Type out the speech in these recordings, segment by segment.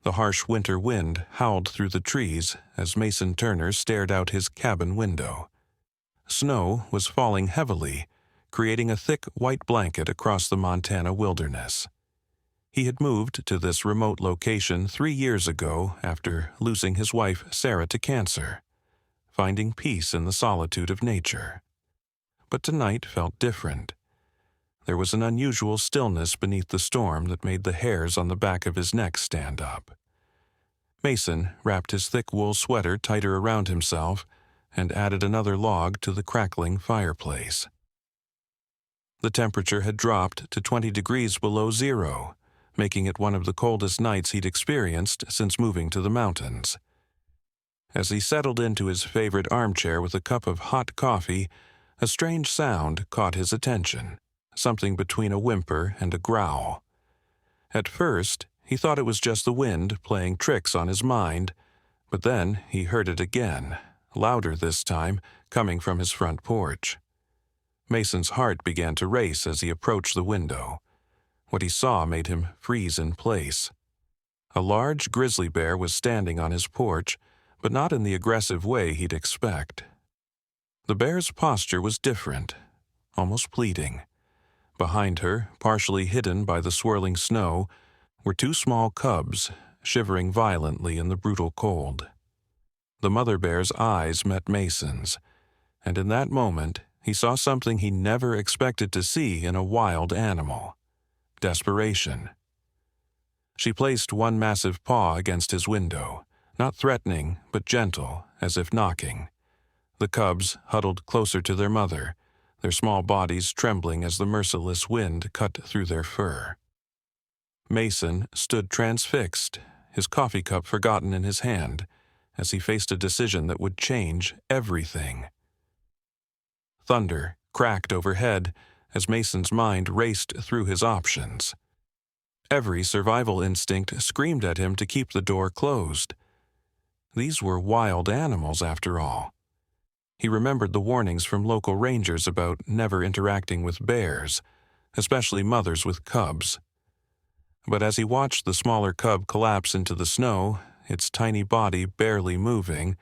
The harsh winter wind howled through the trees as Mason Turner stared out his cabin window. Snow was falling heavily, creating a thick white blanket across the Montana wilderness. He had moved to this remote location 3 years ago after losing his wife Sarah to cancer, finding peace in the solitude of nature. But tonight felt different. There was an unusual stillness beneath the storm that made the hairs on the back of his neck stand up. Mason wrapped his thick wool sweater tighter around himself and added another log to the crackling fireplace. The temperature had dropped to 20 degrees below zero, making it one of the coldest nights he'd experienced since moving to the mountains. As he settled into his favorite armchair with a cup of hot coffee, a strange sound caught his attention, something between a whimper and a growl. At first, he thought it was just the wind playing tricks on his mind, but then he heard it again, louder this time, coming from his front porch. Mason's heart began to race as he approached the window. What he saw made him freeze in place. A large grizzly bear was standing on his porch, but not in the aggressive way he'd expect. The bear's posture was different, almost pleading. Behind her, partially hidden by the swirling snow, were 2 small cubs, shivering violently in the brutal cold. The mother bear's eyes met Mason's, and in that moment he saw something he never expected to see in a wild animal: desperation. She placed one massive paw against his window, not threatening but gentle, as if knocking. The cubs huddled closer to their mother, their small bodies trembling as the merciless wind cut through their fur. Mason stood transfixed, his coffee cup forgotten in his hand, as he faced a decision that would change everything. Thunder cracked overhead as Mason's mind raced through his options. Every survival instinct screamed at him to keep the door closed. These were wild animals, after all. He remembered the warnings from local rangers about never interacting with bears, especially mothers with cubs. But as he watched the smaller cub collapse into the snow, its tiny body barely moving,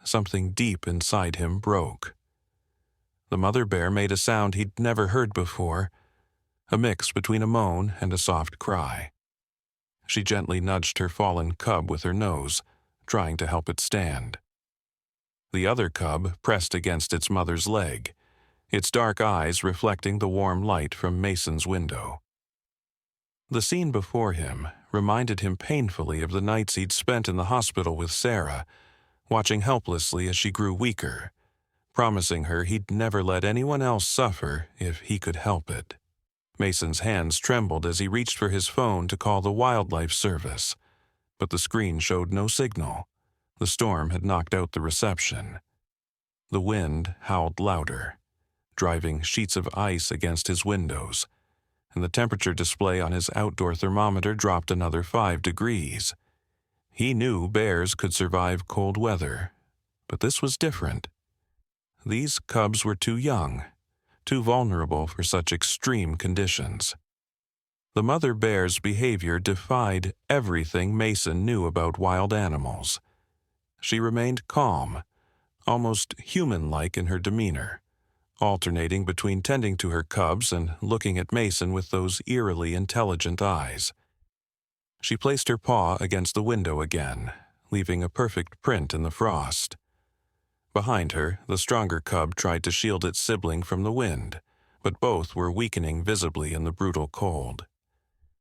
something deep inside him broke. The mother bear made a sound he'd never heard before, a mix between a moan and a soft cry. She gently nudged her fallen cub with her nose, trying to help it stand. The other cub pressed against its mother's leg, its dark eyes reflecting the warm light from Mason's window. The scene before him reminded him painfully of the nights he'd spent in the hospital with Sarah, watching helplessly as she grew weaker, promising her he'd never let anyone else suffer if he could help it. Mason's hands trembled as he reached for his phone to call the wildlife service, but the screen showed no signal. The storm had knocked out the reception. The wind howled louder, driving sheets of ice against his windows, and the temperature display on his outdoor thermometer dropped another 5 degrees. He knew bears could survive cold weather, but this was different. These cubs were too young, too vulnerable for such extreme conditions. The mother bear's behavior defied everything Mason knew about wild animals. She remained calm, almost human-like in her demeanor, alternating between tending to her cubs and looking at Mason with those eerily intelligent eyes. She placed her paw against the window again, leaving a perfect print in the frost. Behind her, the stronger cub tried to shield its sibling from the wind, but both were weakening visibly in the brutal cold.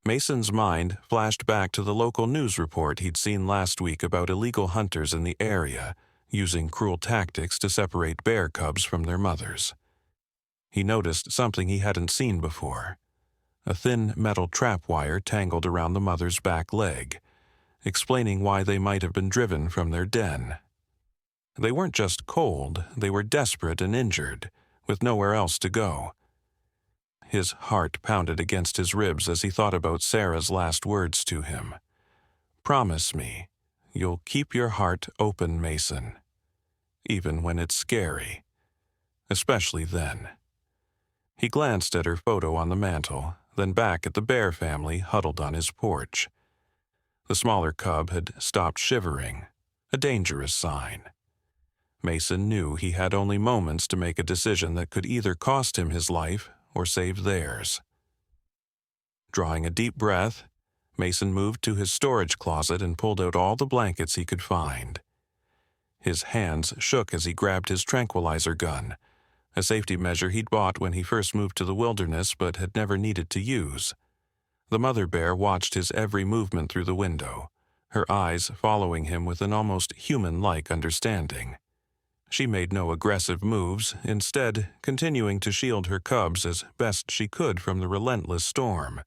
Mason's mind flashed back to the local news report he'd seen last week about illegal hunters in the area using cruel tactics to separate bear cubs from their mothers. He noticed something he hadn't seen before: a thin metal trap wire tangled around the mother's back leg, explaining why they might have been driven from their den. They weren't just cold, they were desperate and injured, with nowhere else to go. His heart pounded against his ribs as he thought about Sarah's last words to him. "Promise me, you'll keep your heart open, Mason, even when it's scary, especially then." He glanced at her photo on the mantel, then back at the bear family huddled on his porch. The smaller cub had stopped shivering, a dangerous sign. Mason knew he had only moments to make a decision that could either cost him his life or save theirs. Drawing a deep breath, Mason moved to his storage closet and pulled out all the blankets he could find. His hands shook as he grabbed his tranquilizer gun, a safety measure he'd bought when he first moved to the wilderness but had never needed to use. The mother bear watched his every movement through the window, her eyes following him with an almost human-like understanding. She made no aggressive moves, instead continuing to shield her cubs as best she could from the relentless storm.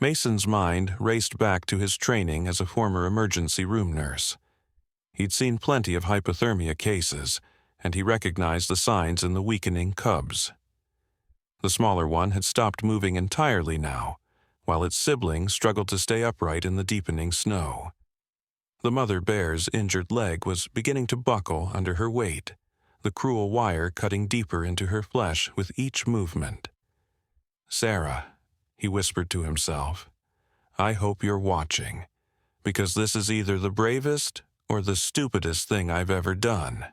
Mason's mind raced back to his training as a former emergency room nurse. He'd seen plenty of hypothermia cases, and he recognized the signs in the weakening cubs. The smaller one had stopped moving entirely now, while its sibling struggled to stay upright in the deepening snow. The mother bear's injured leg was beginning to buckle under her weight, the cruel wire cutting deeper into her flesh with each movement. "Sarah," he whispered to himself, "I hope you're watching, because this is either the bravest or the stupidest thing I've ever done."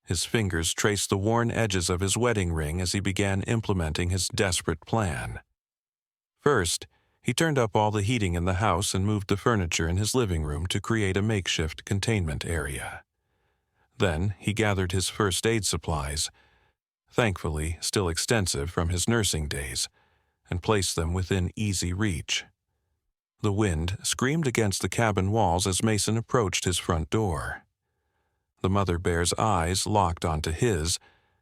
His fingers traced the worn edges of his wedding ring as he began implementing his desperate plan. First, he turned up all the heating in the house and moved the furniture in his living room to create a makeshift containment area. Then he gathered his first aid supplies, thankfully still extensive from his nursing days, and placed them within easy reach. The wind screamed against the cabin walls as Mason approached his front door. The mother bear's eyes locked onto his,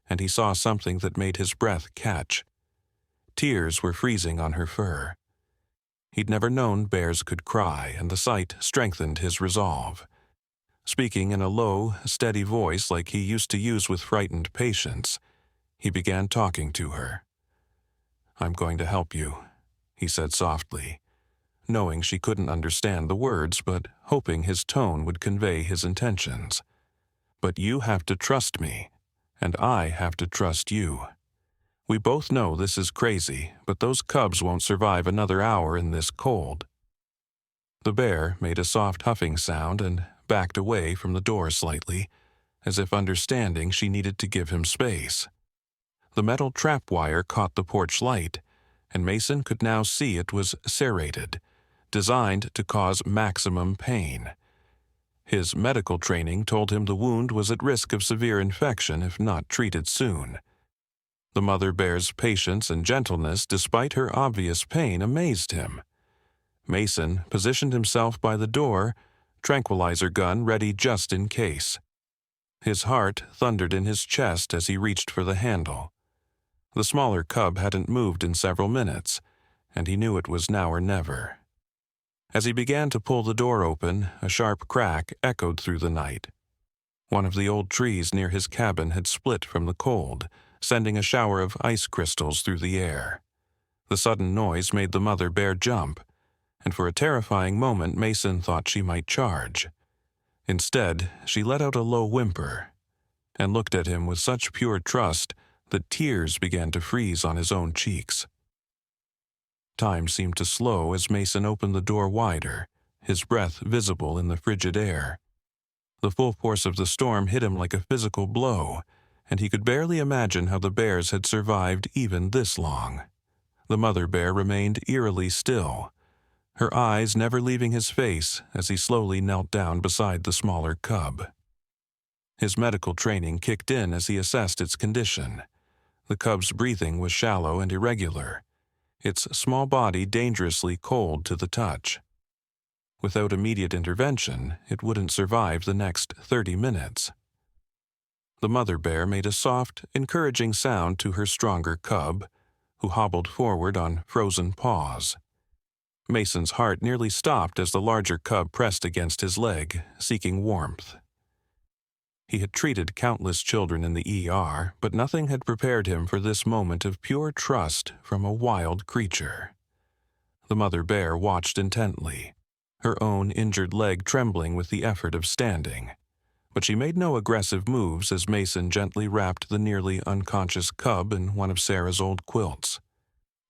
and he saw something that made his breath catch. Tears were freezing on her fur. He'd never known bears could cry, and the sight strengthened his resolve. Speaking in a low, steady voice like he used to use with frightened patients, he began talking to her. "I'm going to help you," he said softly, knowing she couldn't understand the words but hoping his tone would convey his intentions. "But you have to trust me, and I have to trust you. We both know this is crazy, but those cubs won't survive another hour in this cold." The bear made a soft huffing sound and backed away from the door slightly, as if understanding she needed to give him space. The metal trap wire caught the porch light, and Mason could now see it was serrated, designed to cause maximum pain. His medical training told him the wound was at risk of severe infection if not treated soon. The mother bear's patience and gentleness, despite her obvious pain, amazed him. Mason positioned himself by the door, tranquilizer gun ready just in case. His heart thundered in his chest as he reached for the handle. The smaller cub hadn't moved in several minutes, and he knew it was now or never. As he began to pull the door open, a sharp crack echoed through the night. One of the old trees near his cabin had split from the cold, sending a shower of ice crystals through the air. The sudden noise made the mother bear jump, and for a terrifying moment Mason thought she might charge. Instead, she let out a low whimper, and looked at him with such pure trust that tears began to freeze on his own cheeks. Time seemed to slow as Mason opened the door wider, his breath visible in the frigid air. The full force of the storm hit him like a physical blow, and he could barely imagine how the bears had survived even this long. The mother bear remained eerily still, her eyes never leaving his face as he slowly knelt down beside the smaller cub. His medical training kicked in as he assessed its condition. The cub's breathing was shallow and irregular, its small body dangerously cold to the touch. Without immediate intervention, it wouldn't survive the next 30 minutes. The mother bear made a soft, encouraging sound to her stronger cub, who hobbled forward on frozen paws. Mason's heart nearly stopped as the larger cub pressed against his leg, seeking warmth. He had treated countless children in the ER, but nothing had prepared him for this moment of pure trust from a wild creature. The mother bear watched intently, her own injured leg trembling with the effort of standing. But she made no aggressive moves as Mason gently wrapped the nearly unconscious cub in one of Sarah's old quilts.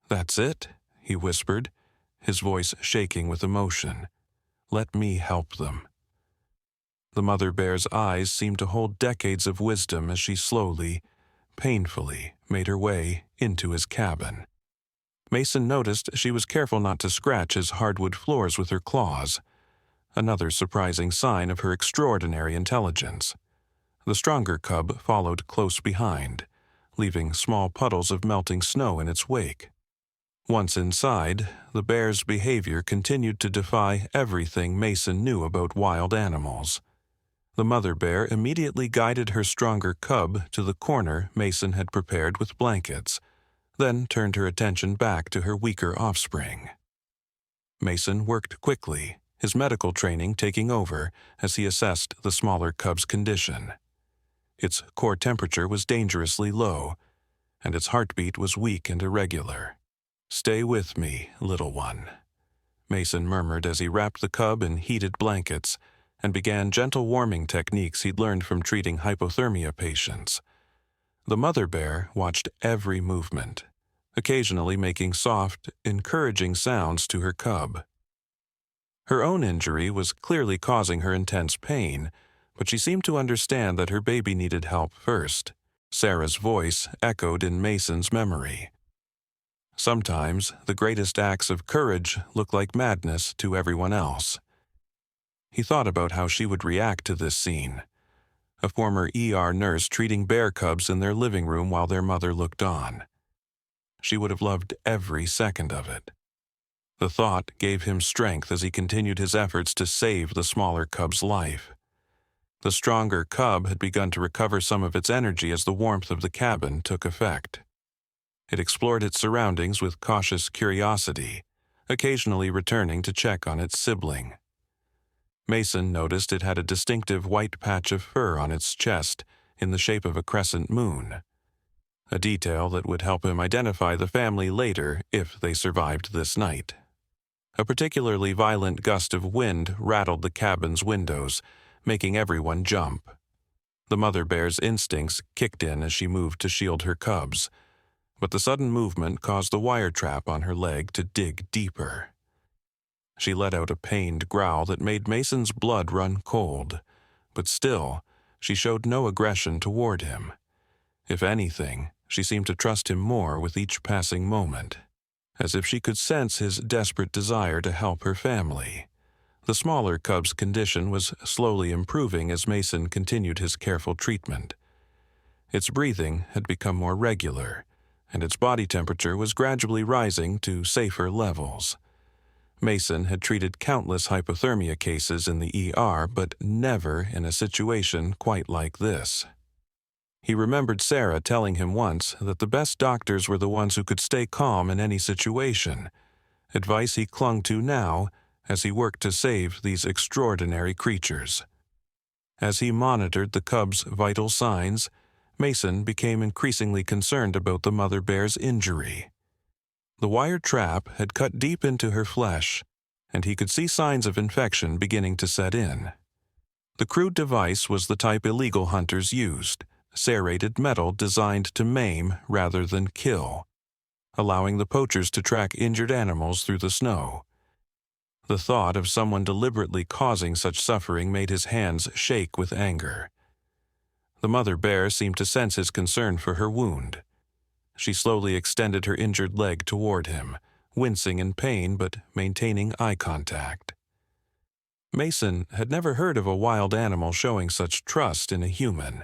"That's it," he whispered, his voice shaking with emotion. Let me help them." The mother bear's eyes seemed to hold decades of wisdom as she slowly, painfully made her way into his cabin. Mason noticed she was careful not to scratch his hardwood floors with her claws, another surprising sign of her extraordinary intelligence. The stronger cub followed close behind, leaving small puddles of melting snow in its wake. Once inside, the bear's behavior continued to defy everything Mason knew about wild animals. The mother bear immediately guided her stronger cub to the corner Mason had prepared with blankets, then turned her attention back to her weaker offspring. Mason worked quickly, his medical training taking over as he assessed the smaller cub's condition. Its core temperature was dangerously low, and its heartbeat was weak and irregular. "Stay with me, little one," Mason murmured as he wrapped the cub in heated blankets and began gentle warming techniques he'd learned from treating hypothermia patients. The mother bear watched every movement, occasionally making soft, encouraging sounds to her cub. Her own injury was clearly causing her intense pain, but she seemed to understand that her baby needed help first. Sarah's voice echoed in Mason's memory. Sometimes the greatest acts of courage look like madness to everyone else. He thought about how she would react to this scene. A former ER nurse treating bear cubs in their living room while their mother looked on. She would have loved every second of it. The thought gave him strength as he continued his efforts to save the smaller cub's life. The stronger cub had begun to recover some of its energy as the warmth of the cabin took effect. It explored its surroundings with cautious curiosity, occasionally returning to check on its sibling. Mason noticed it had a distinctive white patch of fur on its chest in the shape of a crescent moon, a detail that would help him identify the family later if they survived this night. A particularly violent gust of wind rattled the cabin's windows, making everyone jump. The mother bear's instincts kicked in as she moved to shield her cubs, but the sudden movement caused the wire trap on her leg to dig deeper. She let out a pained growl that made Mason's blood run cold, but still, she showed no aggression toward him. If anything, she seemed to trust him more with each passing moment, as if she could sense his desperate desire to help her family. The smaller cub's condition was slowly improving as Mason continued his careful treatment. Its breathing had become more regular, and its body temperature was gradually rising to safer levels. Mason had treated countless hypothermia cases in the ER, but never in a situation quite like this. He remembered Sarah telling him once that the best doctors were the ones who could stay calm in any situation, advice he clung to now as he worked to save these extraordinary creatures. As he monitored the cub's vital signs, Mason became increasingly concerned about the mother bear's injury. The wire trap had cut deep into her flesh, and he could see signs of infection beginning to set in. The crude device was the type illegal hunters used, serrated metal designed to maim rather than kill, allowing the poachers to track injured animals through the snow. The thought of someone deliberately causing such suffering made his hands shake with anger. The mother bear seemed to sense his concern for her wound. She slowly extended her injured leg toward him, wincing in pain but maintaining eye contact. Mason had never heard of a wild animal showing such trust in a human.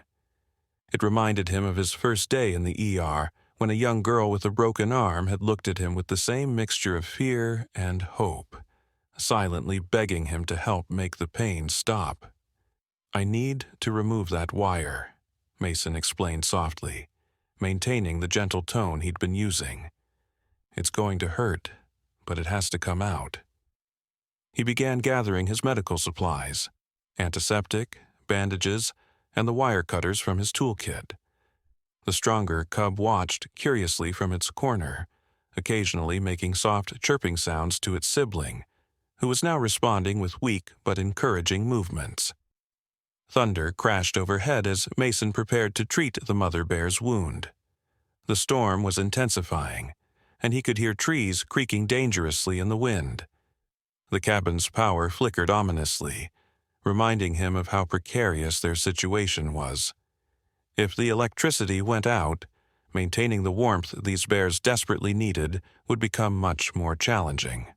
It reminded him of his first day in the ER, when a young girl with a broken arm had looked at him with the same mixture of fear and hope, silently begging him to help make the pain stop. "I need to remove that wire," Mason explained softly, maintaining the gentle tone he'd been using. "It's going to hurt, but it has to come out." He began gathering his medical supplies, antiseptic, bandages, and the wire cutters from his toolkit. The stronger cub watched curiously from its corner, occasionally making soft chirping sounds to its sibling, who was now responding with weak but encouraging movements. Thunder crashed overhead as Mason prepared to treat the mother bear's wound. The storm was intensifying, and he could hear trees creaking dangerously in the wind. The cabin's power flickered ominously, reminding him of how precarious their situation was. If the electricity went out, maintaining the warmth these bears desperately needed would become much more challenging.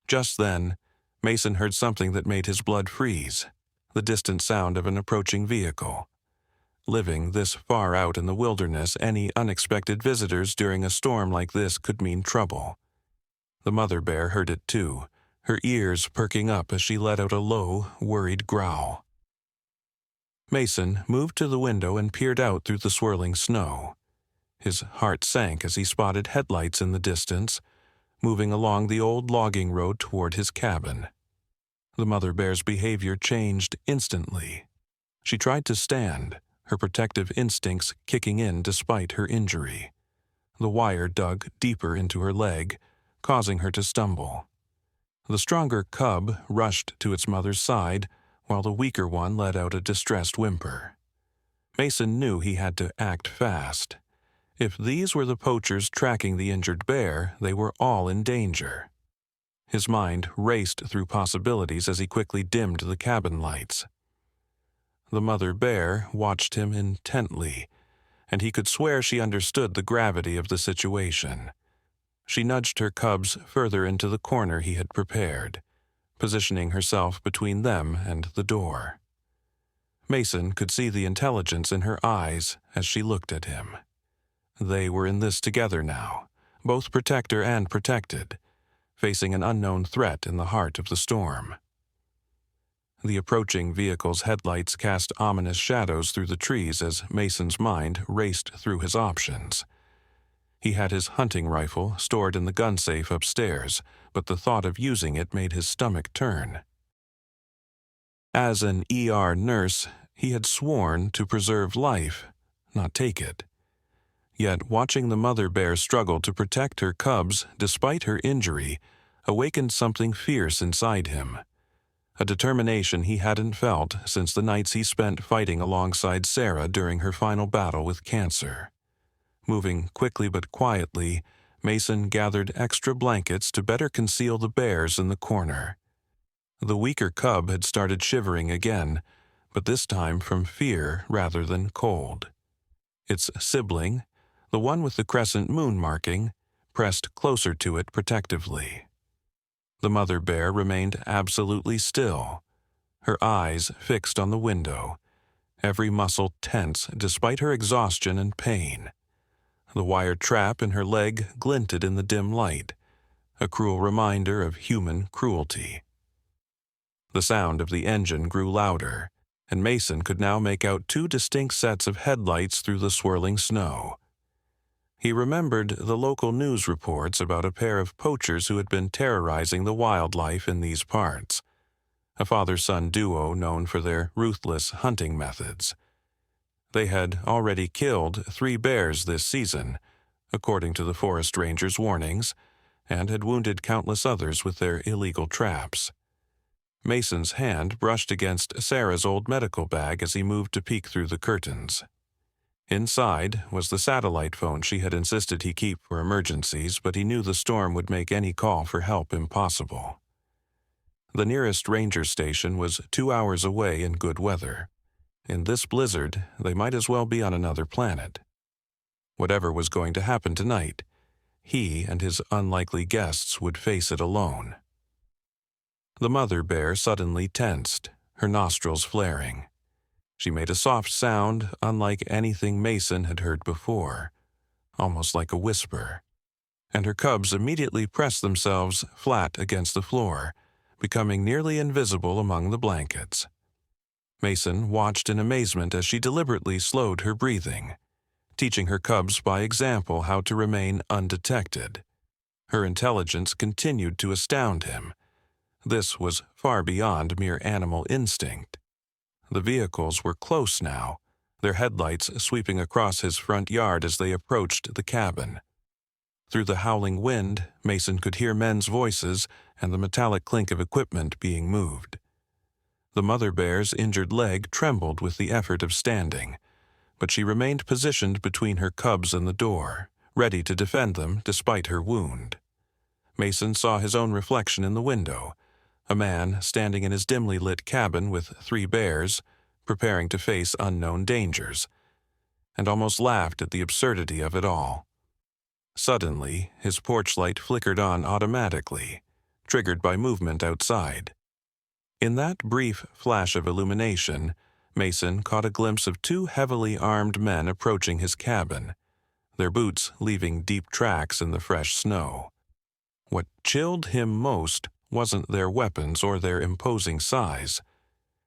Just then, Mason heard something that made his blood freeze, the distant sound of an approaching vehicle. Living this far out in the wilderness, any unexpected visitors during a storm like this could mean trouble. The mother bear heard it too, her ears perking up as she let out a low, worried growl. Mason moved to the window and peered out through the swirling snow. His heart sank as he spotted headlights in the distance, moving along the old logging road toward his cabin. The mother bear's behavior changed instantly. She tried to stand, her protective instincts kicking in despite her injury. The wire dug deeper into her leg, causing her to stumble. The stronger cub rushed to its mother's side, while the weaker one let out a distressed whimper. Mason knew he had to act fast. If these were the poachers tracking the injured bear, they were all in danger. His mind raced through possibilities as he quickly dimmed the cabin lights. The mother bear watched him intently, and he could swear she understood the gravity of the situation. She nudged her cubs further into the corner he had prepared, positioning herself between them and the door. Mason could see the intelligence in her eyes as she looked at him. They were in this together now, both protector and protected, facing an unknown threat in the heart of the storm. The approaching vehicle's headlights cast ominous shadows through the trees as Mason's mind raced through his options. He had his hunting rifle stored in the gun safe upstairs, but the thought of using it made his stomach turn. As an ER nurse, he had sworn to preserve life, not take it. Yet watching the mother bear struggle to protect her cubs despite her injury awakened something fierce inside him, a determination he hadn't felt since the nights he spent fighting alongside Sarah during her final battle with cancer. Moving quickly but quietly, Mason gathered extra blankets to better conceal the bears in the corner. The weaker cub had started shivering again, but this time from fear rather than cold. Its sibling, the one with the crescent moon marking, pressed closer to it protectively. The mother bear remained absolutely still, her eyes fixed on the window, every muscle tense despite her exhaustion and pain. The wire trap in her leg glinted in the dim light, a cruel reminder of human cruelty. The sound of the engine grew louder, and Mason could now make out two distinct sets of headlights through the swirling snow. He remembered the local news reports about a pair of poachers who had been terrorizing the wildlife in these parts, a father-son duo known for their ruthless hunting methods. They had already killed 3 bears this season, according to the forest rangers' warnings, and had wounded countless others with their illegal traps. Mason's hand brushed against Sarah's old medical bag as he moved to peek through the curtains. Inside was the satellite phone she had insisted he keep for emergencies, but he knew the storm would make any call for help impossible. The nearest ranger station was 2 hours away in good weather. In this blizzard, they might as well be on another planet. Whatever was going to happen tonight, he and his unlikely guests would face it alone. The mother bear suddenly tensed, her nostrils flaring. She made a soft sound unlike anything Mason had heard before, almost like a whisper, and her cubs immediately pressed themselves flat against the floor, becoming nearly invisible among the blankets. Mason watched in amazement as she deliberately slowed her breathing, teaching her cubs by example how to remain undetected. Her intelligence continued to astound him. This was far beyond mere animal instinct. The vehicles were close now, their headlights sweeping across his front yard as they approached the cabin. Through the howling wind, Mason could hear men's voices and the metallic clink of equipment being moved. The mother bear's injured leg trembled with the effort of standing, but she remained positioned between her cubs and the door, ready to defend them despite her wound. Mason saw his own reflection in the window, a man standing in his dimly lit cabin with 3 bears, preparing to face unknown dangers, and almost laughed at the absurdity of it all. Suddenly, his porch light flickered on automatically, triggered by movement outside. In that brief flash of illumination, Mason caught a glimpse of 2 heavily armed men approaching his cabin, their boots leaving deep tracks in the fresh snow. What chilled him most wasn't their weapons or their imposing size.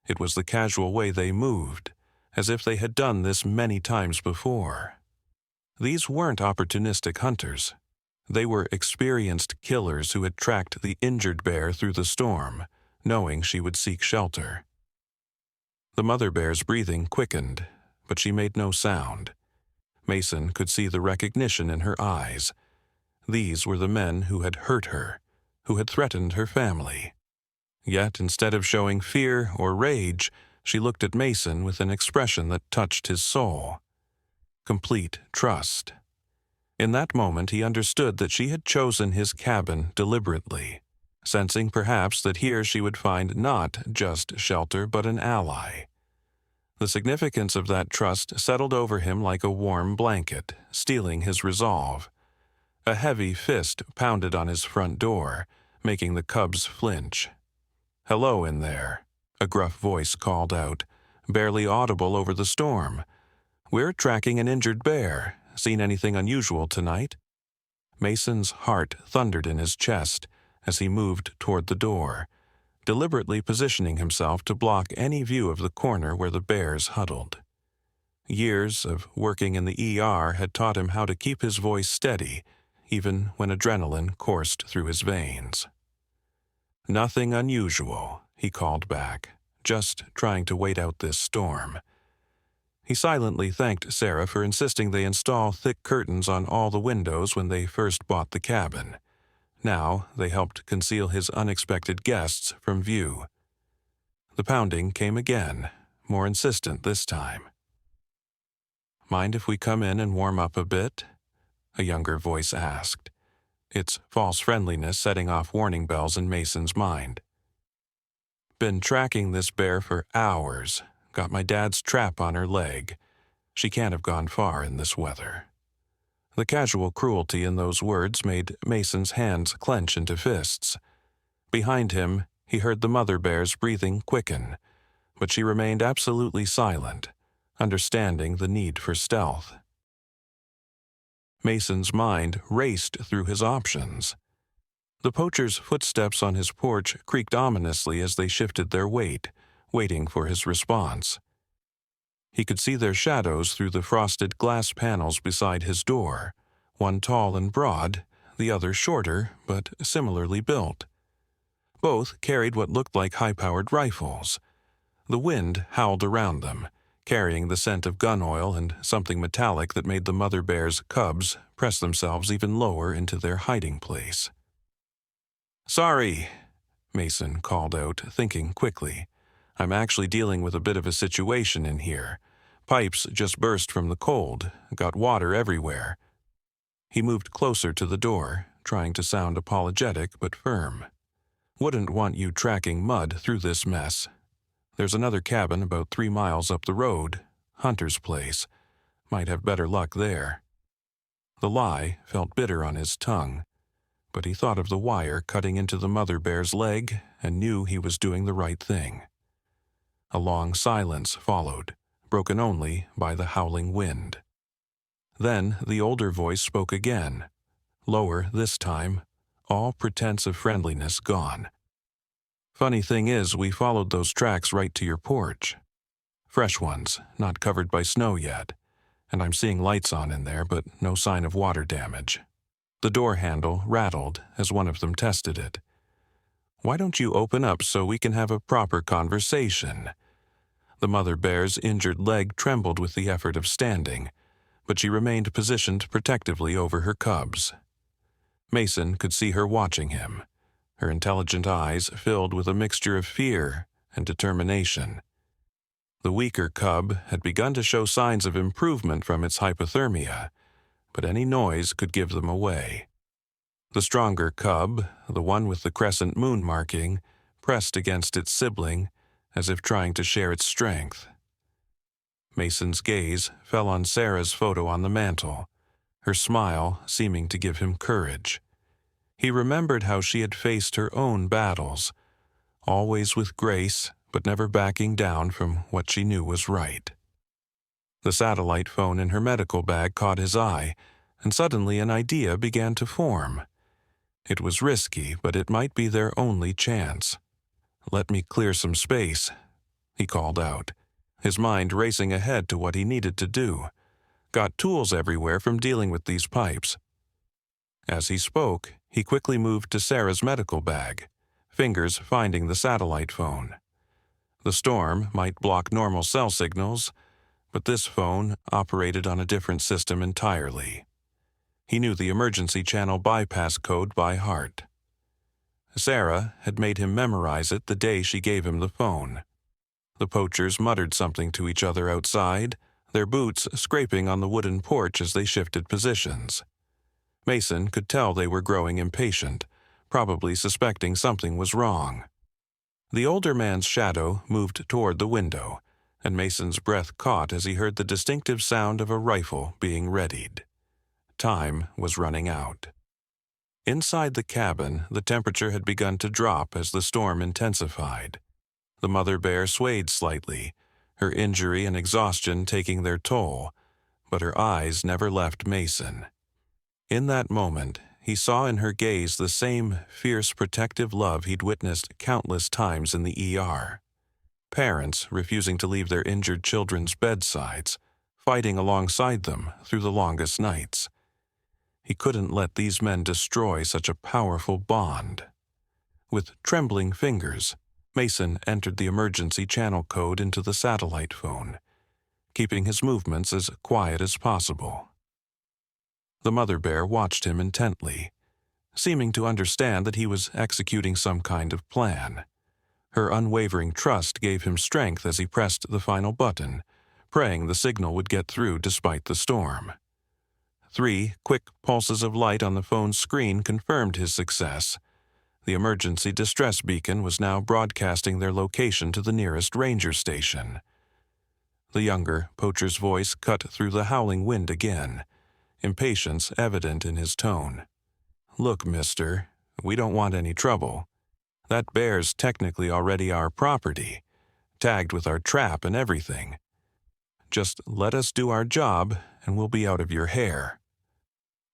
It was the casual way they moved, as if they had done this many times before. These weren't opportunistic hunters. They were experienced killers who had tracked the injured bear through the storm, knowing she would seek shelter. The mother bear's breathing quickened, but she made no sound. Mason could see the recognition in her eyes. These were the men who had hurt her, who had threatened her family. Yet instead of showing fear or rage, she looked at Mason with an expression that touched his soul. Complete trust. In that moment he understood that she had chosen his cabin deliberately, sensing perhaps that here she would find not just shelter but an ally. The significance of that trust settled over him like a warm blanket, stealing his resolve. A heavy fist pounded on his front door, making the cubs flinch. "Hello in there," a gruff voice called out, barely audible over the storm. "We're tracking an injured bear. Seen anything unusual tonight?" Mason's heart thundered in his chest as he moved toward the door, deliberately positioning himself to block any view of the corner where the bears huddled. Years of working in the ER had taught him how to keep his voice steady, even when adrenaline coursed through his veins. "Nothing unusual," he called back, "just trying to wait out this storm." He silently thanked Sarah for insisting they install thick curtains on all the windows when they first bought the cabin. Now they helped conceal his unexpected guests from view. The pounding came again, more insistent this time. "Mind if we come in and warm up a bit?" a younger voice asked, its false friendliness setting off warning bells in Mason's mind. "Been tracking this bear for hours. Got my dad's trap on her leg. She can't have gone far in this weather." The casual cruelty in those words made Mason's hands clench into fists. Behind him, he heard the mother bear's breathing quicken, but she remained absolutely silent, understanding the need for stealth. Mason's mind raced through his options. The poacher's footsteps on his porch creaked ominously as they shifted their weight, waiting for his response. He could see their shadows through the frosted glass panels beside his door, one tall and broad, the other shorter but similarly built. Both carried what looked like high-powered rifles. The wind howled around them, carrying the scent of gun oil and something metallic that made the mother bear's cubs press themselves even lower into their hiding place. "Sorry," Mason called out, thinking quickly. "I'm actually dealing with a bit of a situation in here. Pipes just burst from the cold, got water everywhere." He moved closer to the door, trying to sound apologetic but firm. "Wouldn't want you tracking mud through this mess. There's another cabin about 3 miles up the road, Hunter's place. Might have better luck there." The lie felt bitter on his tongue, but he thought of the wire cutting into the mother bear's leg and knew he was doing the right thing. A long silence followed, broken only by the howling wind. Then the older voice spoke again, lower this time, all pretense of friendliness gone. "Funny thing is, we followed those tracks right to your porch. Fresh ones, not covered by snow yet, and I'm seeing lights on in there, but no sign of water damage." The door handle rattled as one of them tested it. "Why don't you open up so we can have a proper conversation?" The mother bear's injured leg trembled with the effort of standing, but she remained positioned protectively over her cubs. Mason could see her watching him, her intelligent eyes filled with a mixture of fear and determination. The weaker cub had begun to show signs of improvement from its hypothermia, but any noise could give them away. The stronger cub, the one with the crescent moon marking, pressed against its sibling as if trying to share its strength. Mason's gaze fell on Sarah's photo on the mantel, her smile seeming to give him courage. He remembered how she had faced her own battles, always with grace but never backing down from what she knew was right. The satellite phone in her medical bag caught his eye, and suddenly an idea began to form. It was risky, but it might be their only chance. "Let me clear some space," he called out, his mind racing ahead to what he needed to do. Got tools everywhere from dealing with these pipes. As he spoke, he quickly moved to Sarah's medical bag, fingers finding the satellite phone. The storm might block normal cell signals, but this phone operated on a different system entirely. He knew the emergency channel bypass code by heart. Sarah had made him memorize it the day she gave him the phone. The poachers muttered something to each other outside, their boots scraping on the wooden porch as they shifted positions. Mason could tell they were growing impatient, probably suspecting something was wrong. The older man's shadow moved toward the window, and Mason's breath caught as he heard the distinctive sound of a rifle being readied. Time was running out. Inside the cabin, the temperature had begun to drop as the storm intensified. The mother bear swayed slightly, her injury and exhaustion taking their toll, but her eyes never left Mason. In that moment, he saw in her gaze the same fierce protective love he'd witnessed countless times in the ER. Parents refusing to leave their injured children's bedsides, fighting alongside them through the longest nights. He couldn't let these men destroy such a powerful bond. With trembling fingers, Mason entered the emergency channel code into the satellite phone, keeping his movements as quiet as possible. The mother bear watched him intently, seeming to understand that he was executing some kind of plan. Her unwavering trust gave him strength as he pressed the final button, praying the signal would get through despite the storm. 3 quick pulses of light on the phone's screen confirmed his success. The emergency distress beacon was now broadcasting their location to the nearest ranger station. The younger poacher's voice cut through the howling wind again, impatience evident in his tone. "Look, mister, we don't want any trouble. That bear's technically already our property, tagged with our trap and everything. Just let us do our job and we'll be out of your hair."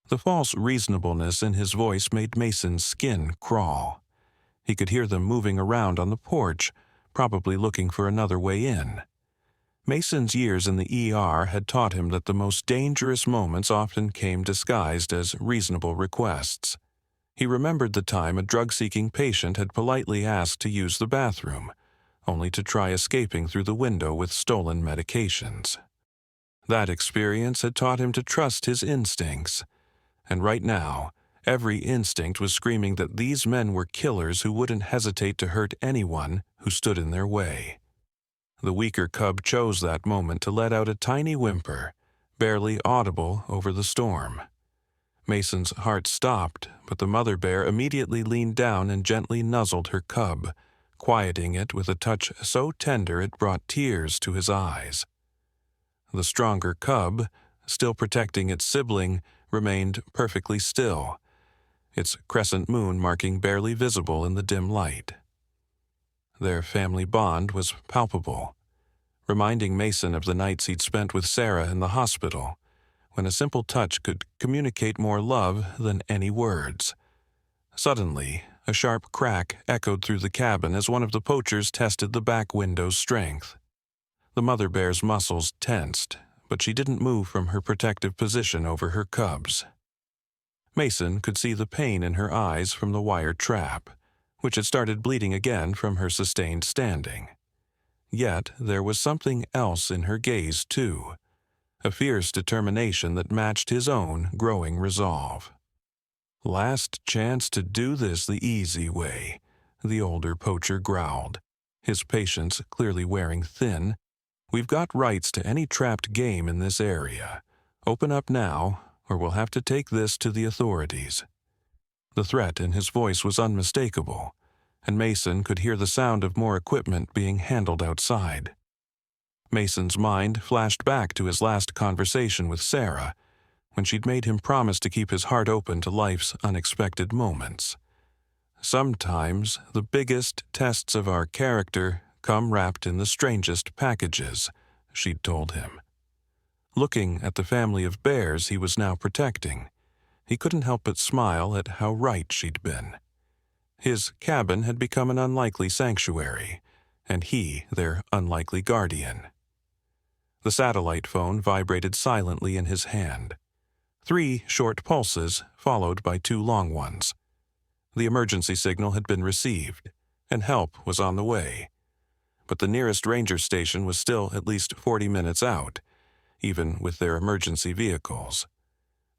The false reasonableness in his voice made Mason's skin crawl. He could hear them moving around on the porch, probably looking for another way in. Mason's years in the ER had taught him that the most dangerous moments often came disguised as reasonable requests. He remembered the time a drug-seeking patient had politely asked to use the bathroom, only to try escaping through the window with stolen medications. That experience had taught him to trust his instincts, and right now, every instinct was screaming that these men were killers who wouldn't hesitate to hurt anyone who stood in their way. The weaker cub chose that moment to let out a tiny whimper, barely audible over the storm. Mason's heart stopped, but the mother bear immediately leaned down and gently nuzzled her cub, quieting it with a touch so tender it brought tears to his eyes. The stronger cub, still protecting its sibling, remained perfectly still, its crescent moon marking barely visible in the dim light. Their family bond was palpable, reminding Mason of the nights he'd spent with Sarah in the hospital, when a simple touch could communicate more love than any words. Suddenly, a sharp crack echoed through the cabin as one of the poachers tested the back window's strength. The mother bear's muscles tensed, but she didn't move from her protective position over her cubs. Mason could see the pain in her eyes from the wire trap, which had started bleeding again from her sustained standing. Yet there was something else in her gaze, too, a fierce determination that matched his own growing resolve. "Last chance to do this the easy way," the older poacher growled, his patience clearly wearing thin. "We've got rights to any trapped game in this area. Open up now, or we'll have to take this to the authorities." The threat in his voice was unmistakable, and Mason could hear the sound of more equipment being handled outside. Mason's mind flashed back to his last conversation with Sarah, when she'd made him promise to keep his heart open to life's unexpected moments. Sometimes the biggest tests of our character come wrapped in the strangest packages, she'd told him. Looking at the family of bears he was now protecting, he couldn't help but smile at how right she'd been. His cabin had become an unlikely sanctuary, and he their unlikely guardian. The satellite phone vibrated silently in his hand. 3 short pulses, followed by 2 long ones. The emergency signal had been received, and help was on the way. But the nearest ranger station was still at least 40 minutes out, even with their emergency vehicles.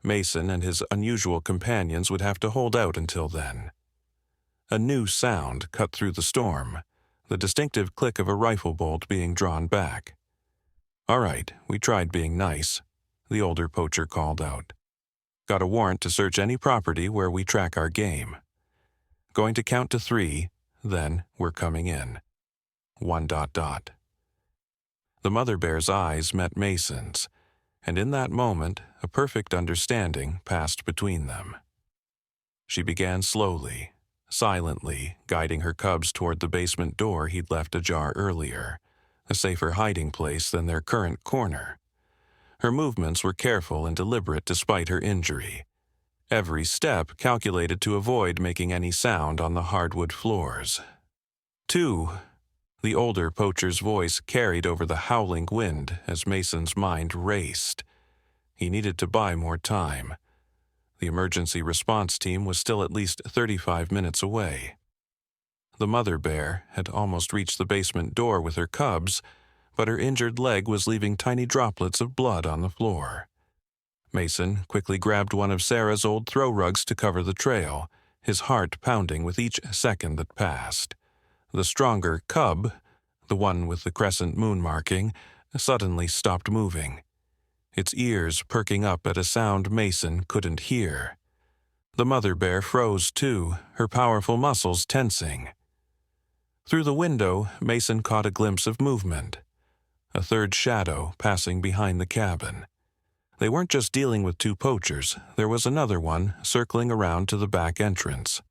Mason and his unusual companions would have to hold out until then. A new sound cut through the storm, the distinctive click of a rifle bolt being drawn back. "All right, we tried being nice," the older poacher called out. "Got a warrant to search any property where we track our game. Going to count to 3, then we're coming in. ... The mother bear's eyes met Mason's, and in that moment a perfect understanding passed between them. She began slowly, silently, guiding her cubs toward the basement door he'd left ajar earlier, a safer hiding place than their current corner. Her movements were careful and deliberate despite her injury, every step calculated to avoid making any sound on the hardwood floors. 2. The older poacher's voice carried over the howling wind as Mason's mind raced. He needed to buy more time. The emergency response team was still at least 35 minutes away. The mother bear had almost reached the basement door with her cubs, but her injured leg was leaving tiny droplets of blood on the floor. Mason quickly grabbed one of Sarah's old throw rugs to cover the trail, his heart pounding with each second that passed. The stronger cub, the one with the crescent moon marking, suddenly stopped moving, its ears perking up at a sound Mason couldn't hear. The mother bear froze too, her powerful muscles tensing. Through the window, Mason caught a glimpse of movement, a third shadow passing behind the cabin. They weren't just dealing with 2 poachers, there was another one circling around to the back entrance.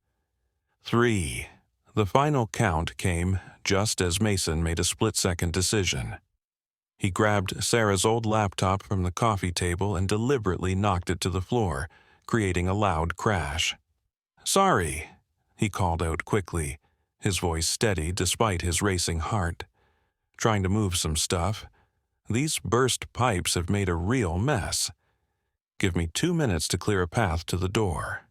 3. The final count came just as Mason made a split-second decision. He grabbed Sarah's old laptop from the coffee table and deliberately knocked it to the floor, creating a loud crash. "Sorry," he called out quickly, his voice steady despite his racing heart. "Trying to move some stuff. These burst pipes have made a real mess. Give me 2 minutes to clear a path to the door."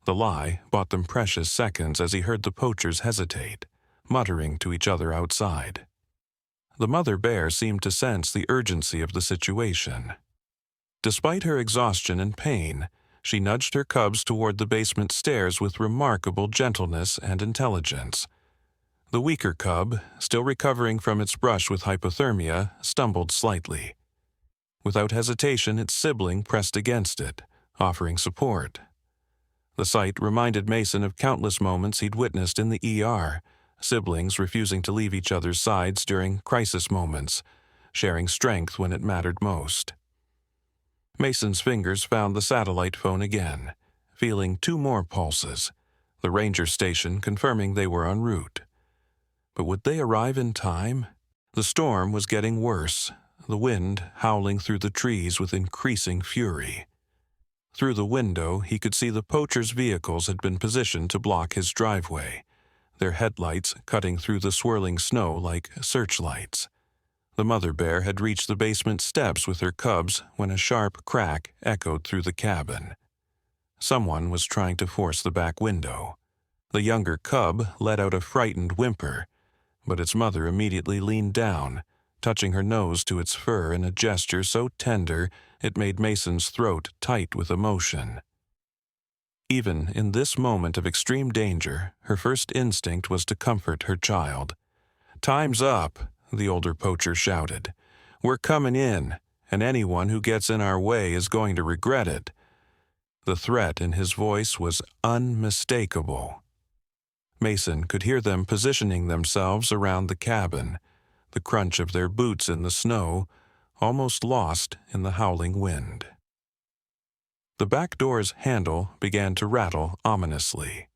The lie bought them precious seconds as he heard the poachers hesitate, muttering to each other outside. The mother bear seemed to sense the urgency of the situation. Despite her exhaustion and pain, she nudged her cubs toward the basement stairs with remarkable gentleness and intelligence. The weaker cub, still recovering from its brush with hypothermia, stumbled slightly. Without hesitation, its sibling pressed against it, offering support. The sight reminded Mason of countless moments he'd witnessed in the ER, siblings refusing to leave each other's sides during crisis moments, sharing strength when it mattered most. Mason's fingers found the satellite phone again, feeling 2 more pulses, the ranger station confirming they were en route. But would they arrive in time? The storm was getting worse, the wind howling through the trees with increasing fury. Through the window, he could see the poachers' vehicles had been positioned to block his driveway, their headlights cutting through the swirling snow like searchlights. The mother bear had reached the basement steps with her cubs when a sharp crack echoed through the cabin. Someone was trying to force the back window. The younger cub let out a frightened whimper, but its mother immediately leaned down, touching her nose to its fur in a gesture so tender it made Mason's throat tight with emotion. Even in this moment of extreme danger, her first instinct was to comfort her child. "Time's up," the older poacher shouted. "We're coming in, and anyone who gets in our way is going to regret it." The threat in his voice was unmistakable. Mason could hear them positioning themselves around the cabin, the crunch of their boots in the snow, almost lost in the howling wind. The back door's handle began to rattle ominously.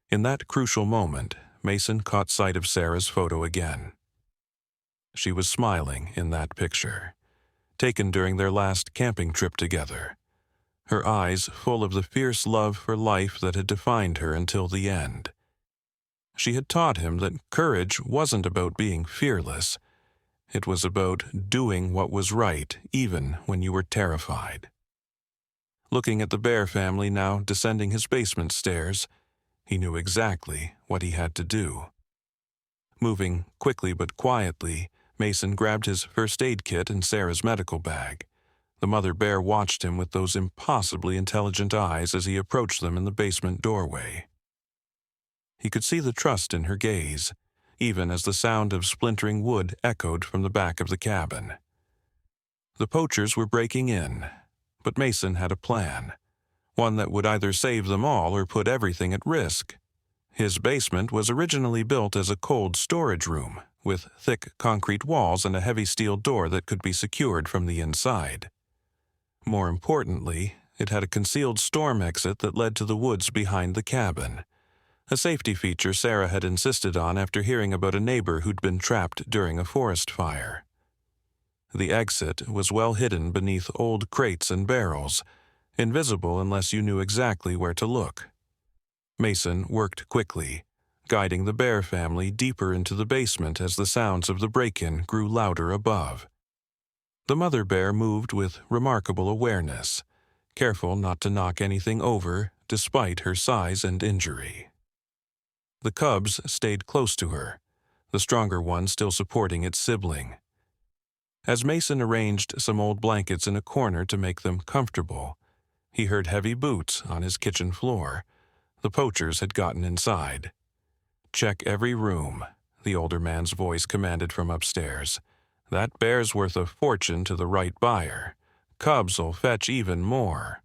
In that crucial moment, Mason caught sight of Sarah's photo again. She was smiling in that picture, taken during their last camping trip together, her eyes full of the fierce love for life that had defined her until the end. She had taught him that courage wasn't about being fearless. It was about doing what was right, even when you were terrified. Looking at the Bear family now descending his basement stairs, he knew exactly what he had to do. Moving quickly but quietly, Mason grabbed his first aid kit and Sarah's medical bag. The mother bear watched him with those impossibly intelligent eyes as he approached them in the basement doorway. He could see the trust in her gaze, even as the sound of splintering wood echoed from the back of the cabin. The poachers were breaking in, but Mason had a plan, one that would either save them all or put everything at risk. His basement was originally built as a cold storage room, with thick concrete walls and a heavy steel door that could be secured from the inside. More importantly, it had a concealed storm exit that led to the woods behind the cabin, a safety feature Sarah had insisted on after hearing about a neighbor who'd been trapped during a forest fire. The exit was well hidden beneath old crates and barrels, invisible unless you knew exactly where to look. Mason worked quickly, guiding the Bear family deeper into the basement as the sounds of the break-in grew louder above. The mother bear moved with remarkable awareness, careful not to knock anything over despite her size and injury. The cubs stayed close to her, the stronger one still supporting its sibling. As Mason arranged some old blankets in a corner to make them comfortable, he heard heavy boots on his kitchen floor. The poachers had gotten inside. "Check every room," the older man's voice commanded from upstairs. "That bear's worth a fortune to the right buyer. Cubs'll fetch even more."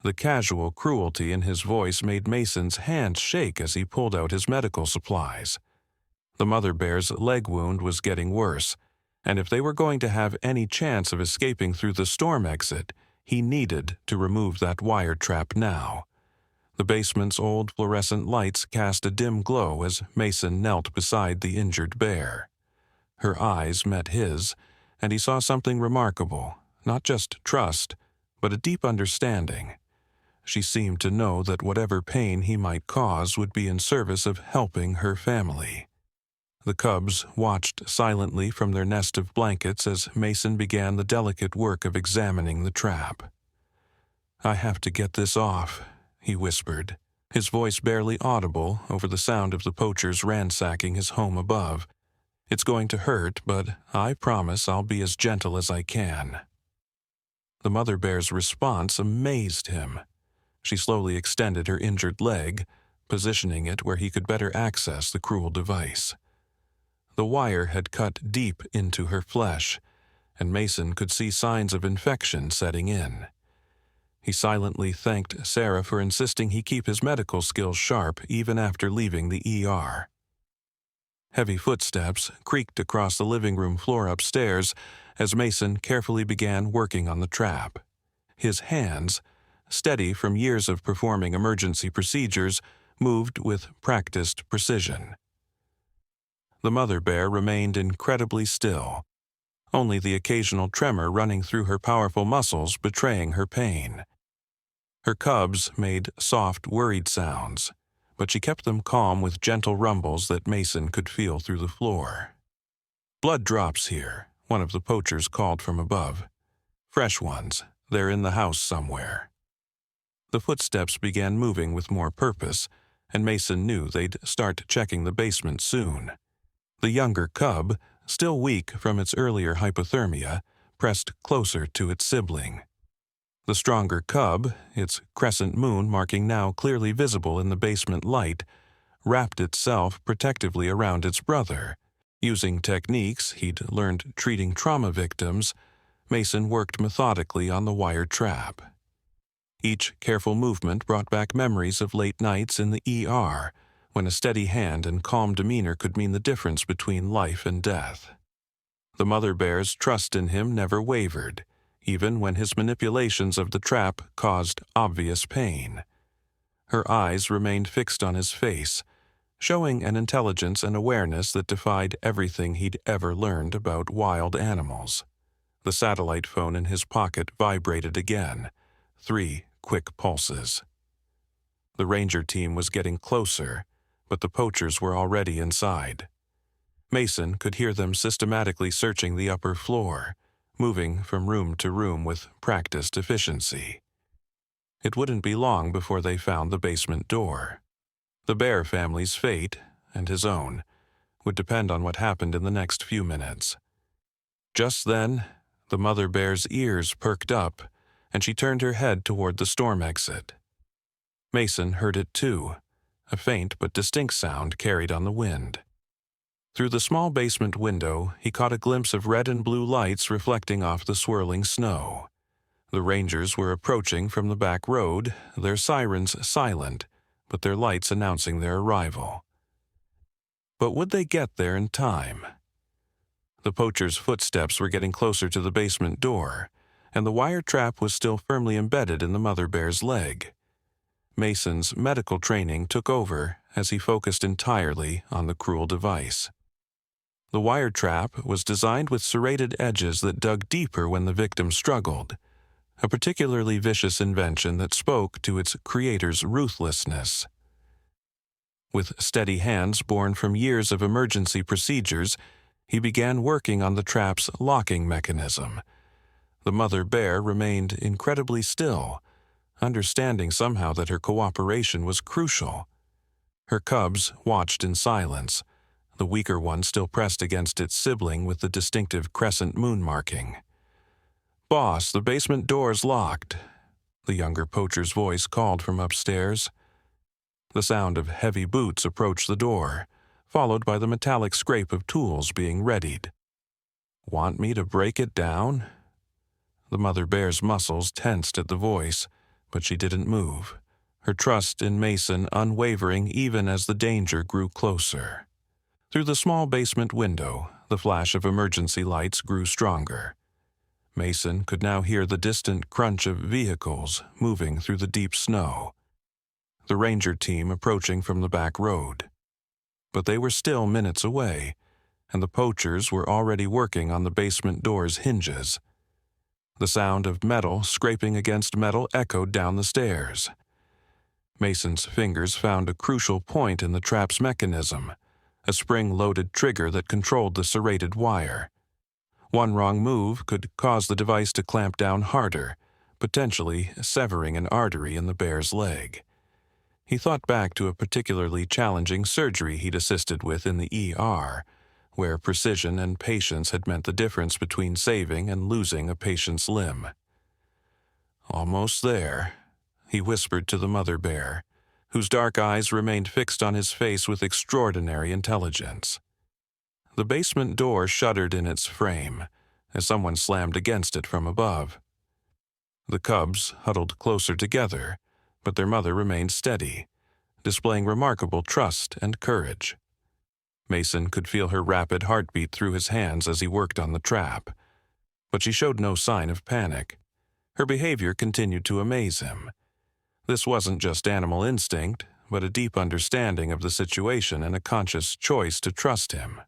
The casual cruelty in his voice made Mason's hand shake as he pulled out his medical supplies. The mother bear's leg wound was getting worse, and if they were going to have any chance of escaping through the storm exit, he needed to remove that wire trap now. The basement's old fluorescent lights cast a dim glow as Mason knelt beside the injured bear. Her eyes met his, and he saw something remarkable, not just trust, but a deep understanding. She seemed to know that whatever pain he might cause would be in service of helping her family. The cubs watched silently from their nest of blankets as Mason began the delicate work of examining the trap. "I have to get this off," he whispered, his voice barely audible over the sound of the poachers ransacking his home above. "It's going to hurt, but I promise I'll be as gentle as I can." The mother bear's response amazed him. She slowly extended her injured leg, positioning it where he could better access the cruel device. The wire had cut deep into her flesh, and Mason could see signs of infection setting in. He silently thanked Sarah for insisting he keep his medical skills sharp even after leaving the ER. Heavy footsteps creaked across the living room floor upstairs as Mason carefully began working on the trap. His hands, steady from years of performing emergency procedures, moved with practiced precision. The mother bear remained incredibly still, only the occasional tremor running through her powerful muscles betraying her pain. Her cubs made soft, worried sounds, but she kept them calm with gentle rumbles that Mason could feel through the floor. "Blood drops here," one of the poachers called from above. "Fresh ones. They're in the house somewhere." The footsteps began moving with more purpose, and Mason knew they'd start checking the basement soon. The younger cub, still weak from its earlier hypothermia, pressed closer to its sibling. The stronger cub, its crescent moon marking now clearly visible in the basement light, wrapped itself protectively around its brother. Using techniques he'd learned treating trauma victims, Mason worked methodically on the wire trap. Each careful movement brought back memories of late nights in the ER, when a steady hand and calm demeanor could mean the difference between life and death. The mother bear's trust in him never wavered, even when his manipulations of the trap caused obvious pain. Her eyes remained fixed on his face, showing an intelligence and awareness that defied everything he'd ever learned about wild animals. The satellite phone in his pocket vibrated again, 3 quick pulses. The ranger team was getting closer, but the poachers were already inside. Mason could hear them systematically searching the upper floor, moving from room to room with practiced efficiency. It wouldn't be long before they found the basement door. The Bear family's fate, and his own, would depend on what happened in the next few minutes. Just then, the mother bear's ears perked up, and she turned her head toward the storm exit. Mason heard it too, a faint but distinct sound carried on the wind. Through the small basement window, he caught a glimpse of red and blue lights reflecting off the swirling snow. The Rangers were approaching from the back road, their sirens silent, but their lights announcing their arrival. But would they get there in time? The poachers' footsteps were getting closer to the basement door, and the wire trap was still firmly embedded in the mother bear's leg. Mason's medical training took over as he focused entirely on the cruel device. The wire trap was designed with serrated edges that dug deeper when the victim struggled, a particularly vicious invention that spoke to its creator's ruthlessness. With steady hands born from years of emergency procedures, he began working on the trap's locking mechanism. The mother bear remained incredibly still, understanding somehow that her cooperation was crucial. Her cubs watched in silence, the weaker one still pressed against its sibling with the distinctive crescent moon marking. "Boss, the basement door's locked," the younger poacher's voice called from upstairs. The sound of heavy boots approached the door, followed by the metallic scrape of tools being readied. "Want me to break it down?" The mother bear's muscles tensed at the voice, but she didn't move, her trust in Mason unwavering even as the danger grew closer. Through the small basement window, the flash of emergency lights grew stronger. Mason could now hear the distant crunch of vehicles moving through the deep snow. The ranger team approaching from the back road. But they were still minutes away, and the poachers were already working on the basement door's hinges. The sound of metal scraping against metal echoed down the stairs. Mason's fingers found a crucial point in the trap's mechanism, a spring-loaded trigger that controlled the serrated wire. One wrong move could cause the device to clamp down harder, potentially severing an artery in the bear's leg. He thought back to a particularly challenging surgery he'd assisted with in the ER, where precision and patience had meant the difference between saving and losing a patient's limb. "Almost there," he whispered to the mother bear, whose dark eyes remained fixed on his face with extraordinary intelligence. The basement door shuddered in its frame, as someone slammed against it from above. The cubs huddled closer together, but their mother remained steady, displaying remarkable trust and courage. Mason could feel her rapid heartbeat through his hands as he worked on the trap, but she showed no sign of panic. Her behavior continued to amaze him. This wasn't just animal instinct, but a deep understanding of the situation and a conscious choice to trust him.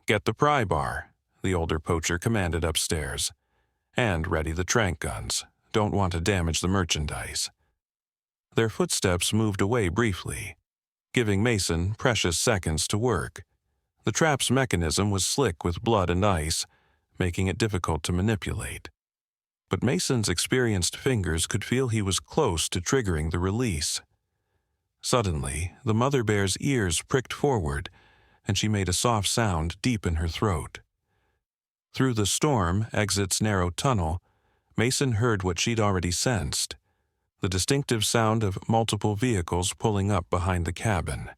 "Get the pry bar," the older poacher commanded upstairs, "and ready the tranq guns. Don't want to damage the merchandise." Their footsteps moved away briefly, giving Mason precious seconds to work. The trap's mechanism was slick with blood and ice, making it difficult to manipulate. But Mason's experienced fingers could feel he was close to triggering the release. Suddenly, the mother bear's ears pricked forward, and she made a soft sound deep in her throat. Through the storm exit's narrow tunnel, Mason heard what she'd already sensed, the distinctive sound of multiple vehicles pulling up behind the cabin.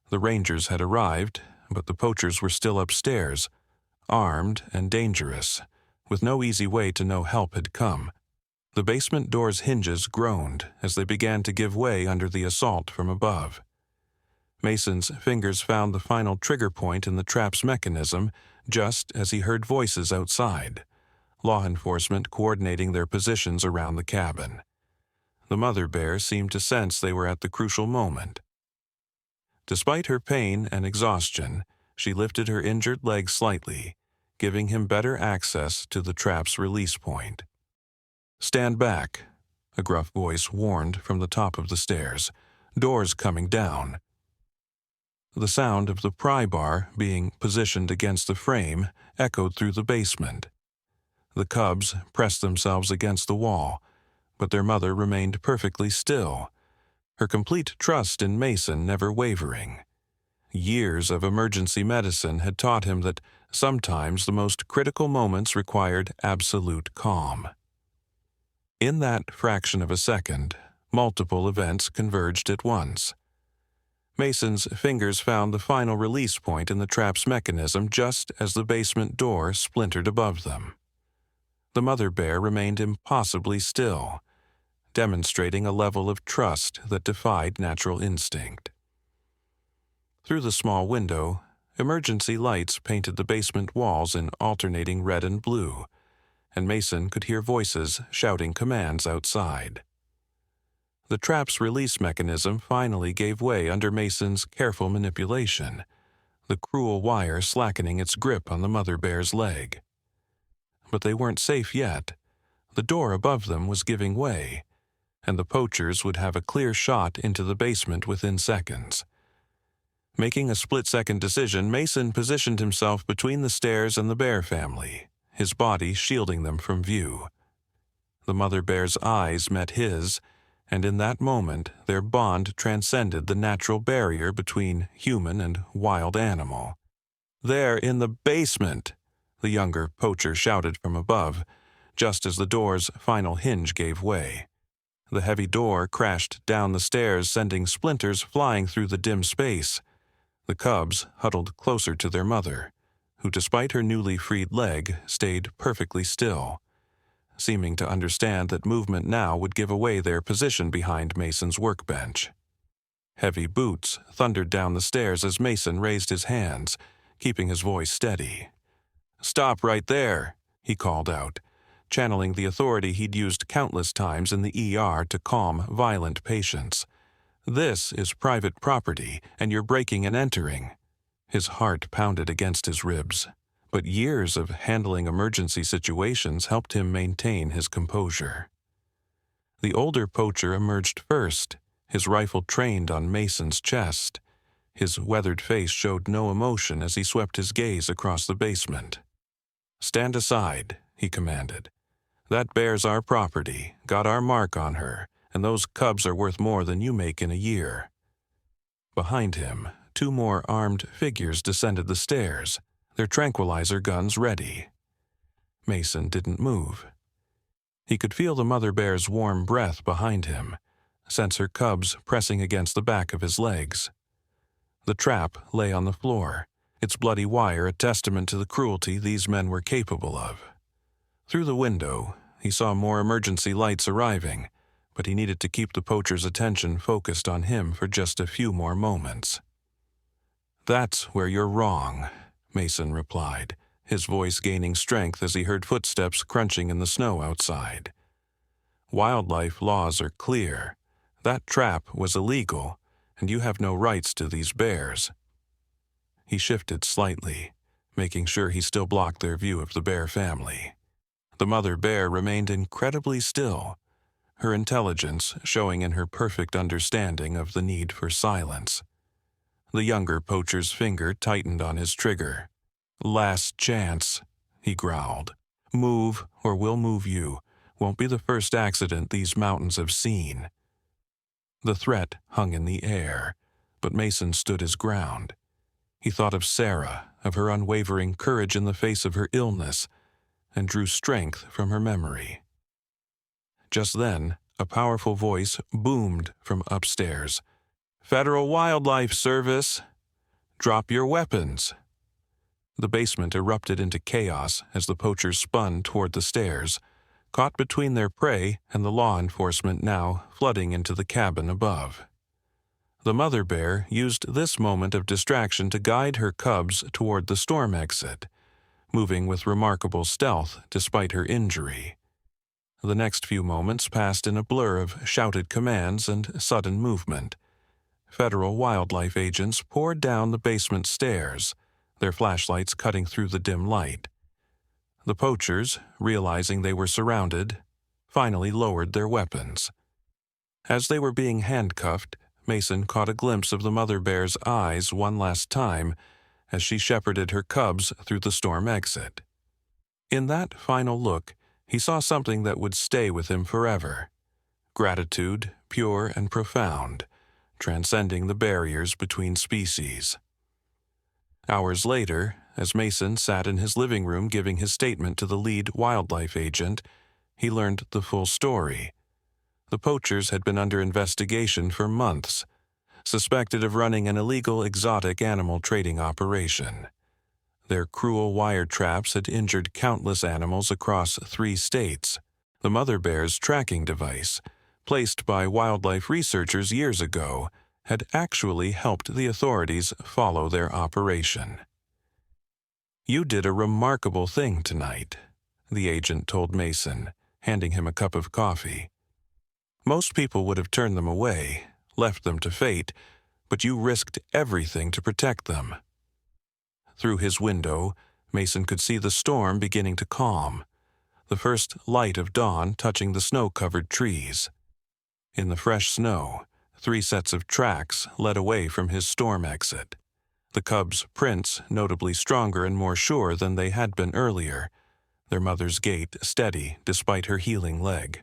The Rangers had arrived, but the poachers were still upstairs, armed and dangerous, with no easy way to know help had come. The basement door's hinges groaned as they began to give way under the assault from above. Mason's fingers found the final trigger point in the trap's mechanism just as he heard voices outside, law enforcement coordinating their positions around the cabin. The mother bear seemed to sense they were at the crucial moment. Despite her pain and exhaustion, she lifted her injured leg slightly, giving him better access to the trap's release point. "Stand back," a gruff voice warned from the top of the stairs. "Doors coming down." The sound of the pry bar being positioned against the frame echoed through the basement. The cubs pressed themselves against the wall, but their mother remained perfectly still, her complete trust in Mason never wavering. Years of emergency medicine had taught him that sometimes the most critical moments required absolute calm. In that fraction of a second, multiple events converged at once. Mason's fingers found the final release point in the trap's mechanism just as the basement door splintered above them. The mother bear remained impossibly still, demonstrating a level of trust that defied natural instinct. Through the small window, emergency lights painted the basement walls in alternating red and blue, and Mason could hear voices shouting commands outside. The trap's release mechanism finally gave way under Mason's careful manipulation, the cruel wire slackening its grip on the mother bear's leg. But they weren't safe yet. The door above them was giving way, and the poachers would have a clear shot into the basement within seconds. Making a split-second decision, Mason positioned himself between the stairs and the bear family, his body shielding them from view. The mother bear's eyes met his, and in that moment their bond transcended the natural barrier between human and wild animal. "There in the basement!" the younger poacher shouted from above, just as the door's final hinge gave way. The heavy door crashed down the stairs, sending splinters flying through the dim space. The cubs huddled closer to their mother, who, despite her newly freed leg, stayed perfectly still, seeming to understand that movement now would give away their position behind Mason's workbench. Heavy boots thundered down the stairs as Mason raised his hands, keeping his voice steady. "Stop right there," he called out, channeling the authority he'd used countless times in the ER to calm violent patients. "This is private property, and you're breaking and entering." His heart pounded against his ribs, but years of handling emergency situations helped him maintain his composure. The older poacher emerged first, his rifle trained on Mason's chest. His weathered face showed no emotion as he swept his gaze across the basement. "Stand aside," he commanded. "That bear's our property, got our mark on her, and those cubs are worth more than you make in a year." Behind him, two more armed figures descended the stairs, their tranquilizer guns ready. Mason didn't move. He could feel the mother bear's warm breath behind him, sense her cubs pressing against the back of his legs. The trap lay on the floor, its bloody wire a testament to the cruelty these men were capable of. Through the window, he saw more emergency lights arriving, but he needed to keep the poacher's attention focused on him for just a few more moments. "That's where you're wrong," Mason replied, his voice gaining strength as he heard footsteps crunching in the snow outside. "Wildlife laws are clear. That trap was illegal, and you have no rights to these bears." He shifted slightly, making sure he still blocked their view of the bear family. The mother bear remained incredibly still, her intelligence showing in her perfect understanding of the need for silence. The younger poacher's finger tightened on his trigger. "Last chance," he growled. "Move, or we'll move you. Won't be the first accident these mountains have seen." The threat hung in the air, but Mason stood his ground. He thought of Sarah, of her unwavering courage in the face of her illness, and drew strength from her memory. Just then, a powerful voice boomed from upstairs. "Federal Wildlife Service! Drop your weapons!" The basement erupted into chaos as the poachers spun toward the stairs, caught between their prey and the law enforcement now flooding into the cabin above. The mother bear used this moment of distraction to guide her cubs toward the storm exit, moving with remarkable stealth despite her injury. The next few moments passed in a blur of shouted commands and sudden movement. Federal wildlife agents poured down the basement stairs, their flashlights cutting through the dim light. The poachers, realizing they were surrounded, finally lowered their weapons. As they were being handcuffed, Mason caught a glimpse of the mother bear's eyes one last time as she shepherded her cubs through the storm exit. In that final look, he saw something that would stay with him forever. Gratitude, pure and profound, transcending the barriers between species. Hours later, as Mason sat in his living room giving his statement to the lead wildlife agent, he learned the full story. The poachers had been under investigation for months, suspected of running an illegal exotic animal trading operation. Their cruel wire traps had injured countless animals across 3 states. The mother bear's tracking device, placed by wildlife researchers years ago, had actually helped the authorities follow their operation. "You did a remarkable thing tonight," the agent told Mason, handing him a cup of coffee. "Most people would have turned them away, left them to fate, but you risked everything to protect them." Through his window, Mason could see the storm beginning to calm, the first light of dawn touching the snow-covered trees. In the fresh snow, 3 sets of tracks led away from his storm exit, the cubs' prints notably stronger and more sure than they had been earlier, their mother's gait steady despite her healing leg.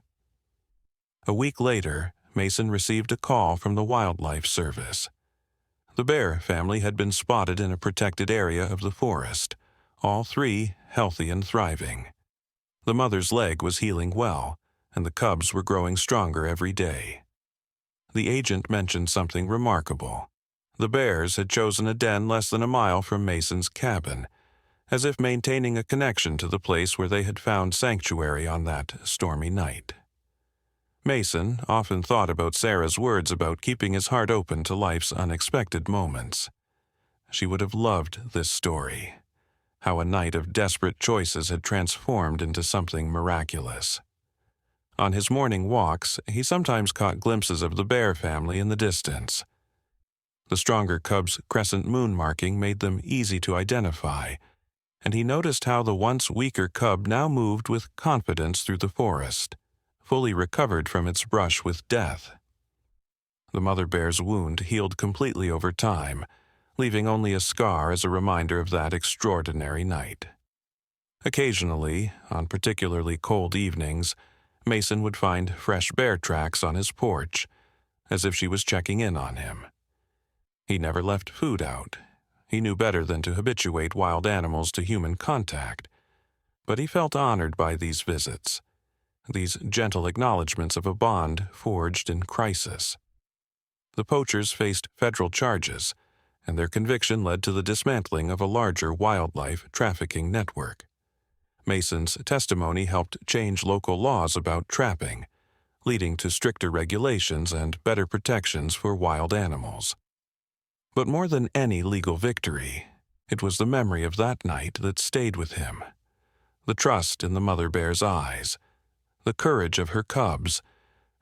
A week later, Mason received a call from the Wildlife Service. The bear family had been spotted in a protected area of the forest, all 3 healthy and thriving. The mother's leg was healing well, and the cubs were growing stronger every day. The agent mentioned something remarkable. The bears had chosen a den less than a mile from Mason's cabin, as if maintaining a connection to the place where they had found sanctuary on that stormy night. Mason often thought about Sarah's words about keeping his heart open to life's unexpected moments. She would have loved this story, how a night of desperate choices had transformed into something miraculous. On his morning walks, he sometimes caught glimpses of the bear family in the distance. The stronger cub's crescent moon marking made them easy to identify, and he noticed how the once weaker cub now moved with confidence through the forest, fully recovered from its brush with death. The mother bear's wound healed completely over time, leaving only a scar as a reminder of that extraordinary night. Occasionally, on particularly cold evenings, Mason would find fresh bear tracks on his porch, as if she was checking in on him. He never left food out. He knew better than to habituate wild animals to human contact, but he felt honored by these visits, these gentle acknowledgments of a bond forged in crisis. The poachers faced federal charges, and their conviction led to the dismantling of a larger wildlife trafficking network. Mason's testimony helped change local laws about trapping, leading to stricter regulations and better protections for wild animals. But more than any legal victory, it was the memory of that night that stayed with him. The trust in the mother bear's eyes, the courage of her cubs,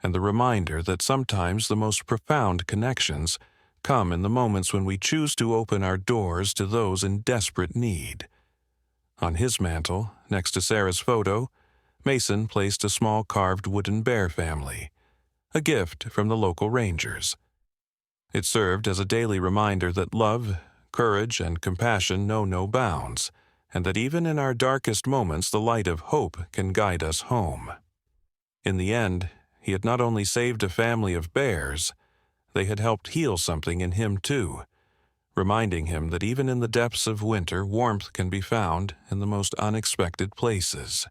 and the reminder that sometimes the most profound connections come in the moments when we choose to open our doors to those in desperate need. On his mantel, next to Sarah's photo, Mason placed a small carved wooden bear family, a gift from the local rangers. It served as a daily reminder that love, courage, and compassion know no bounds, and that even in our darkest moments the light of hope can guide us home. In the end, he had not only saved a family of bears, they had helped heal something in him too, reminding him that even in the depths of winter warmth can be found in the most unexpected places.